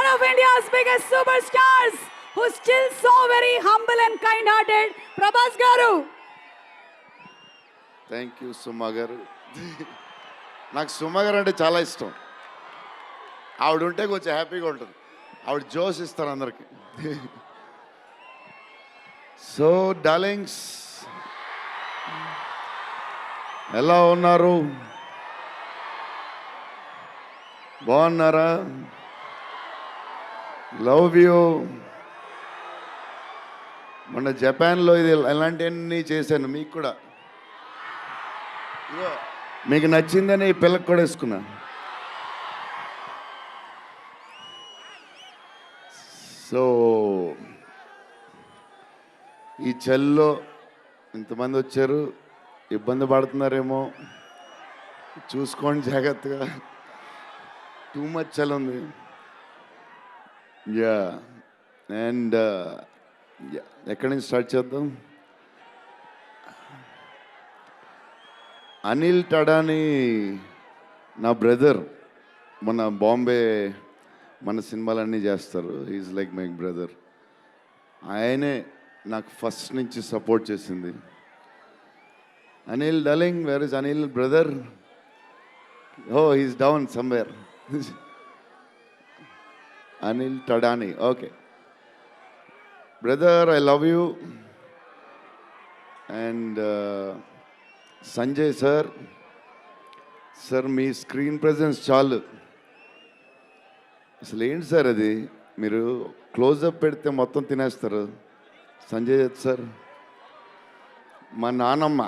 one of India's biggest superstars, who's still so very humble and kind-hearted, Prabhas Garu. Thank you Suma గారు. నాకు సుమా గారు అంటే చాలా ఇష్టం. ఆవిడ ఉంటే కొంచెం హ్యాపీగా ఉంటుంది. ఆవిడ జోష్ ఇస్తారు అందరికి. సో డార్లింగ్స్, ఎలా ఉన్నారు? బాగున్నారా? Love you. మొన్న జపాన్లో ఇది ఎలాంటివన్నీ చేశాను. మీకు కూడా మీకు నచ్చిందని ఈ పిల్లకి కూడా వేసుకున్నా. సో ఈ చలిలో ఇంతమంది వచ్చారు, ఇబ్బంది పడుతున్నారేమో, చూసుకోండి జాగ్రత్తగా. టూ మచ్ చలి ఉంది. యా అండ్ ఎక్కడి నుంచి స్టార్ట్ చేద్దాం? అనిల్ టడాని నా బ్రదర్. మన బాంబే మన సినిమాలన్నీ చేస్తారు. Is like my brother. ఆయనే నాకు ఫస్ట్ నుంచి సపోర్ట్ చేసింది. Anil darling, where is Anil brother? Oh he's down somewhere. Anil Thadani. Okay brother, I love you. And Sanjay sir, sir మీ స్క్రీన్ ప్రెజెన్స్ చాలు. అసలు ఏంటి సార్ అది? మీరు క్లోజప్ పెడితే మొత్తం తినేస్తారు. సంజయ్ దత్ సార్, మా నానమ్మ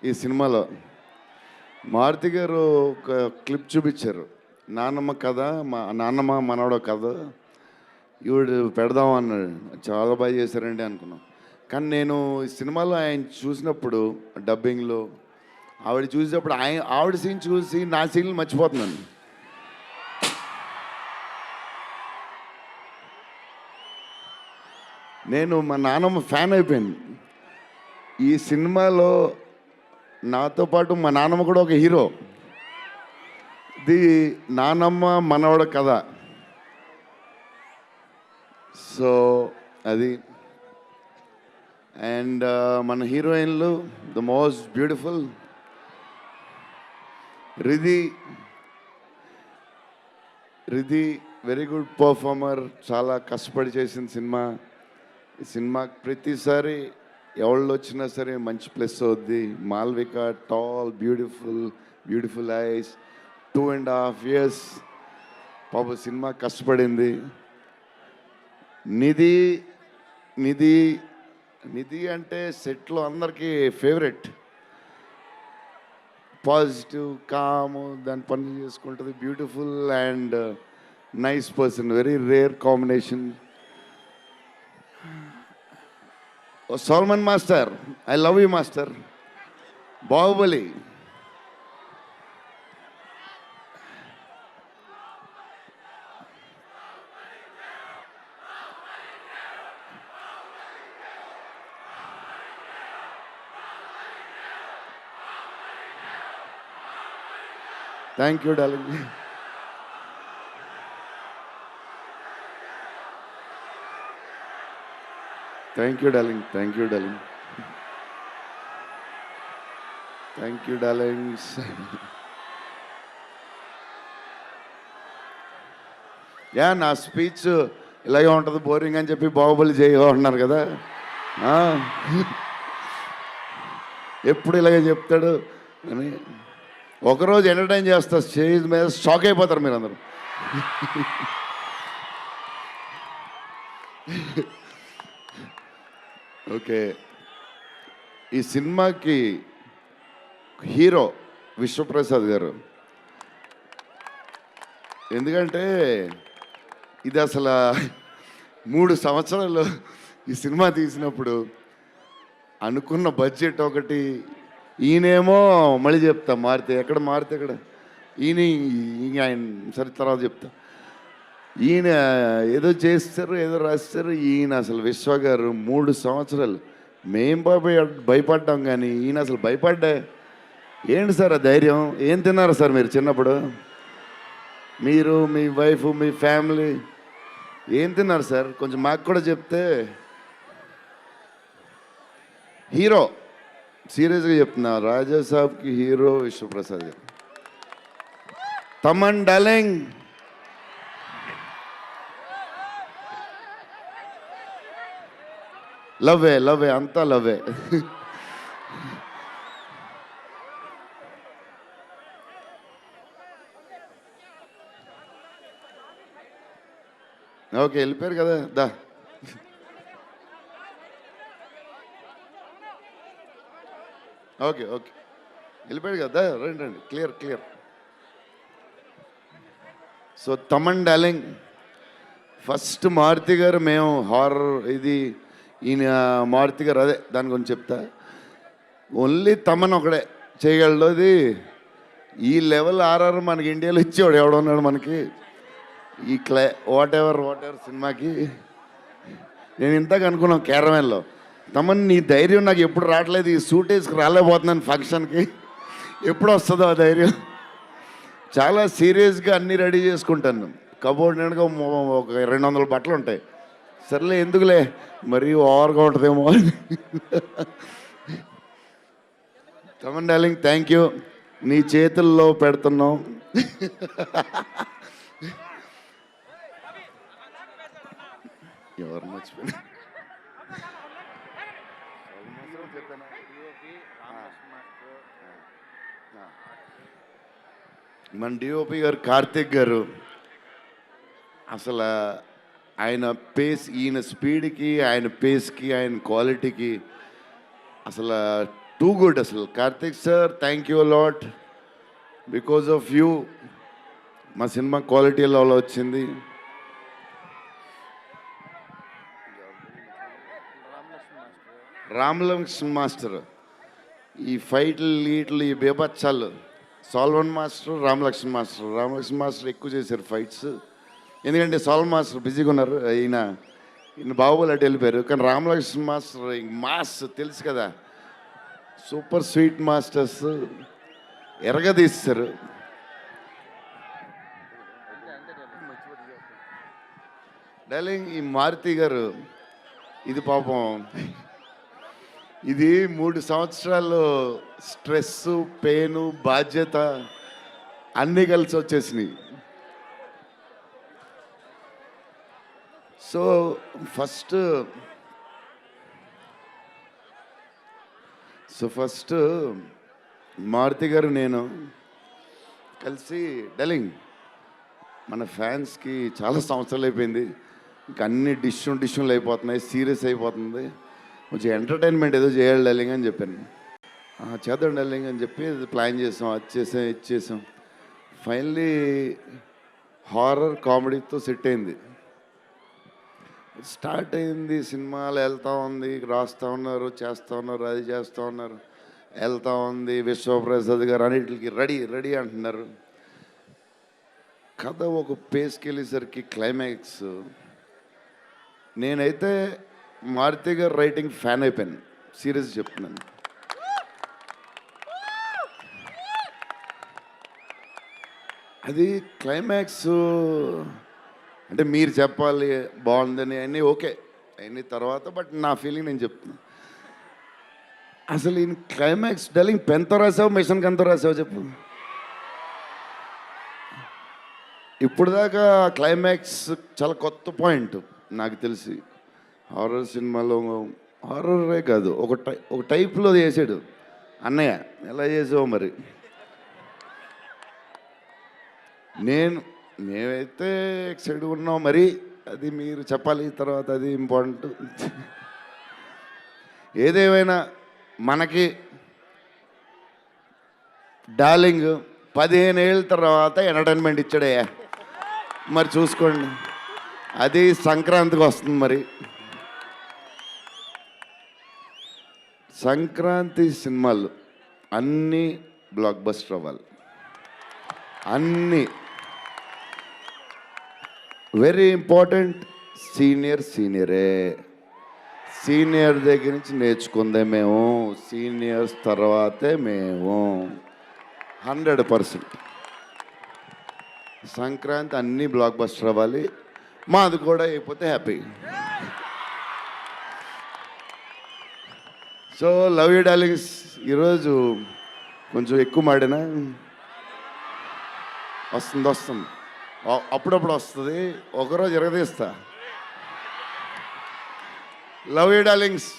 ఈ సినిమాలో మారుతి గారు ఒక క్లిప్ చూపించారు. నానమ్మ కథ, మా నాన్నమ్మ మనవడో కథ ఈవిడ పెడదాం అన్నాడు. చాలా బాగా చేశారండి అనుకున్నాం. కానీ నేను ఈ సినిమాలో ఆయన చూసినప్పుడు డబ్బింగ్లో ఆవిడ చూసినప్పుడు ఆవిడ సీన్ చూసి నా సీన్లు మర్చిపోతున్నాను. నేను మా నాన్నమ్మ ఫ్యాన్ అయిపోయాను. ఈ సినిమాలో నాతో పాటు మా నాన్నమ్మ కూడా ఒక హీరో. ఇది నానమ్మ మనవడ కథ. సో అది. అండ్ మన హీరోయిన్లు the most beautiful Riddhi very good performer. చాలా కష్టపడి చేసిన సినిమా. ఈ సినిమాకి ప్రతిసారి ఎవళ్ళు వచ్చినా సరే మంచి ప్లస్ అవుద్ది. Malvika tall, beautiful eyes, 2.5 years పాప సినిమా కష్టపడింది. నిధి అంటే సెట్లో అందరికీ ఫేవరెట్. పాజిటివ్, కామ్, దాని పనులు చేసుకుంటుంది. Beautiful and nice person. Very rare combination. Salman master, I love you master. Baahubali, thank you darling. Thank you darling. Thank you darling. Thank you darlings. Yeah, నా speech ఇలాగే ఉంటుంది బోరింగ్ అని చెప్పి బాహుబలి చేయగా ఉన్నారు కదా. ఎప్పుడు ఇలాగే చెప్తాడు అని ఒకరోజు ఎంటర్టైన్ చేస్తా. స్టేజ్ మీద షాక్ అయిపోతారు మీరు అందరూ. ఓకే, ఈ సినిమాకి హీరో విశ్వప్రసాద్ గారు. ఎందుకంటే ఇది అసలు 3 సంవత్సరాలు ఈ సినిమా తీసినప్పుడు అనుకున్న బడ్జెట్ ఒకటి. ఈయనేమో మళ్ళీ చెప్తా మారితే ఎక్కడ ఆయన సరే తర్వాత చెప్తా. ఈయన ఏదో చేస్తారు, ఏదో రాస్తారు. ఈయన అసలు విశ్వ గారు 3 సంవత్సరాలు మేం భయపడ్డాం, కానీ ఈయన అసలు భయపడ్డా. ఏంటి సార్ ఆ ధైర్యం? ఏం తిన్నారు సార్ మీరు చిన్నప్పుడు? మీరు, మీ వైఫ్, మీ ఫ్యామిలీ ఏం తిన్నారు సార్? కొంచెం మాకు కూడా చెప్తే. హీరో సీరియస్గా చెప్తున్నా, రాజా సాబ్కి హీరో విశ్వప్రసాద్ గారు. తమన్ డార్లింగ్, లవ్వే లవ్వే అంతా లవ్వే. ఓకే వెళ్ళిపోయారు కదా, దా. ఓకే ఓకే వెళ్ళిపోయాడు కదా, రండి రండి, clear clear. So Thaman darling, first Maruti garu మేము హారర్ ఇది ఈయన మారుతి గారు అదే దాని గురించి చెప్తా. ఓన్లీ తమన్ ఒకడే చేయగలడు అది. ఈ లెవెల్ ఆర్ఆర్ మనకి ఇండియాలో ఇచ్చేవాడు ఎవడున్నాడు మనకి ఈ వాట్ ఎవర్ సినిమాకి. నేను ఇంతకు అనుకున్నాను క్యారవెన్లో, తమన్ నీ ధైర్యం నాకు ఎప్పుడు రావట్లేదు, ఈ సూట్ వేసుకు రాలేకపోతున్నాను ఫంక్షన్కి, ఎప్పుడు వస్తుందో ఆ ధైర్యం. చాలా సీరియస్గా అన్నీ రెడీ చేసుకుంటాను. కబోర్డ్ నిండుగా ఒక 200 బట్టలు ఉంటాయి. సర్లే ఎందుకులే మరీ ఓవర్గా ఉంటుందేమో అని. తమన్ డార్లింగ్ థ్యాంక్ యూ, నీ చేతుల్లో పెడుతున్నాం. ఎవరు మర్చిపోయినా మన డిఓపి గారు కార్తిక్ గారు, అసలు ఆయన పేస్, ఈయన స్పీడ్కి, ఆయన పేస్కి, ఆయన క్వాలిటీకి అసలు టూ గుడ్. అసలు Karthik sir thank you lot, because of you మా సినిమా క్వాలిటీ లెవెల్ వచ్చింది. రామలక్ష్మణ్ మాస్టర్ ఈ ఫైట్లు వీటిలు ఈ బేబచ్చాలు, సాల్వన్ మాస్టర్ రామలక్ష్మణ్ మాస్టర్ ఎక్కువ చేశారు ఫైట్స్. ఎందుకంటే సాల్వన్ మాస్టర్ బిజీగా ఉన్నారు, ఈయన బాహుబలి అటు వెళ్ళిపోయారు. కానీ రామలక్ష్మణ్ మాస్టర్ మాస్ తెలుసు కదా, సూపర్ స్వీట్ మాస్టర్స్ ఎరగదీస్తారు. డార్లింగ్ ఈ మారుతి గారు ఇది పాపం, ఇది 3 సంవత్సరాలు స్ట్రెస్, పెయిన్, బాధ్యత అన్నీ కలిసి వచ్చేసినాయి. సో ఫస్ట్ మారుతి గారు నేను కలిసి, డార్లింగ్ మన ఫ్యాన్స్కి చాలా సంవత్సరాలు అయిపోయింది, ఇంకా అన్ని డిష్యూలు అయిపోతున్నాయి, సీరియస్ అయిపోతుంది, కొంచెం ఎంటర్టైన్మెంట్ ఏదో చేయాలి డార్లింగ్ అని చెప్పాను. చేద్దాం డార్లింగ్ అని చెప్పి ప్లాన్ చేసాం, అది చేసాం. ఫైనలీ హారర్ కామెడీతో సెట్ అయింది. స్టార్ట్ అయింది, సినిమాలు వెళ్తూ ఉంది, రాస్తూ ఉన్నారు, చేస్తూ ఉన్నారు, అది చేస్తూ ఉన్నారు, వెళ్తూ ఉంది. విశ్వప్రసాద్ గారు అన్నిటికి రెడీ అంటున్నారు. కథ ఒక పేస్కి వెళ్ళేసరికి క్లైమాక్స్, నేనైతే మారుతి గారు రైటింగ్ ఫ్యాన్ అయిపోయాను, సీరియస్ చెప్తున్నాను. అది క్లైమాక్స్ అంటే మీరు చెప్పాలి బాగుందని అన్నీ ఓకే అన్నీ తర్వాత, బట్ నా ఫీలింగ్ నేను చెప్తున్నాను. అసలు ఈ క్లైమాక్స్ డార్లింగ్ పెన్తో రాసావు, మిషన్కి ఎంతో రాసావు చెప్పు. ఇప్పుడు దాకా క్లైమాక్స్ చాలా కొత్త పాయింట్ నాకు తెలిసి. హారర్ సినిమాలో హారరే కాదు, ఒక టైప్లో చేసాడు అన్నయ్య. ఎలా చేసావు మరి? మేమైతే ఎక్సైడ్ ఉన్నాం, మరి అది మీరు చెప్పాలి తర్వాత, అది ఇంపార్టెంట్. ఏదేమైనా మనకి డార్లింగ్ 15 ఏళ్ళ తర్వాత ఎంటర్టైన్మెంట్ ఇచ్చాడయ్యా, మరి చూసుకోండి. అది సంక్రాంతికి వస్తుంది. మరి సంక్రాంతి సినిమాలు అన్నీ బ్లాక్ బస్టర్ అవ్వాలి, అన్నీ. Very important, సీనియరే. సీనియర్ దగ్గర నుంచి నేర్చుకుందే మేము, సీనియర్స్ తర్వాతే మేము. 100% సంక్రాంతి అన్నీ బ్లాక్ బస్టర్ అవ్వాలి. మాది కూడా అయిపోతే happy. So love you darlings. ఈరోజు కొంచెం ఎక్కువ మాడినా వస్తుంది అప్పుడప్పుడు వస్తుంది, ఒకరోజు ఎరగదీస్తా. Love you darlings.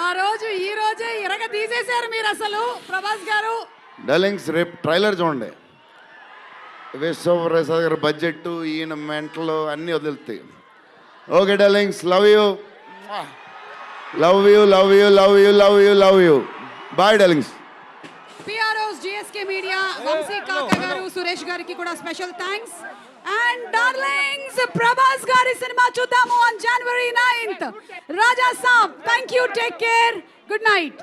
ఆ రోజు ఈ రోజే ఇరగ తీసేశారు మీరు అసలు ప్రభాస్ గారు. డార్లింగ్స్ రేపు ట్రైలర్ చూడండి. విశ్వప్రసాద్ గారి బడ్జెట్, ఈయన మెంటలు అన్నీ వదులుతాయి. Okay darlings, love you love you love you love you love you love you. Bye darlings. PROs GSK media Vamsi Kaka garu Suresh గారికి కూడా special thanks. And darlings Prabhas గారి సినిమా చూద్దాము on January 9th. Raja Saab, thank you, take care, good night.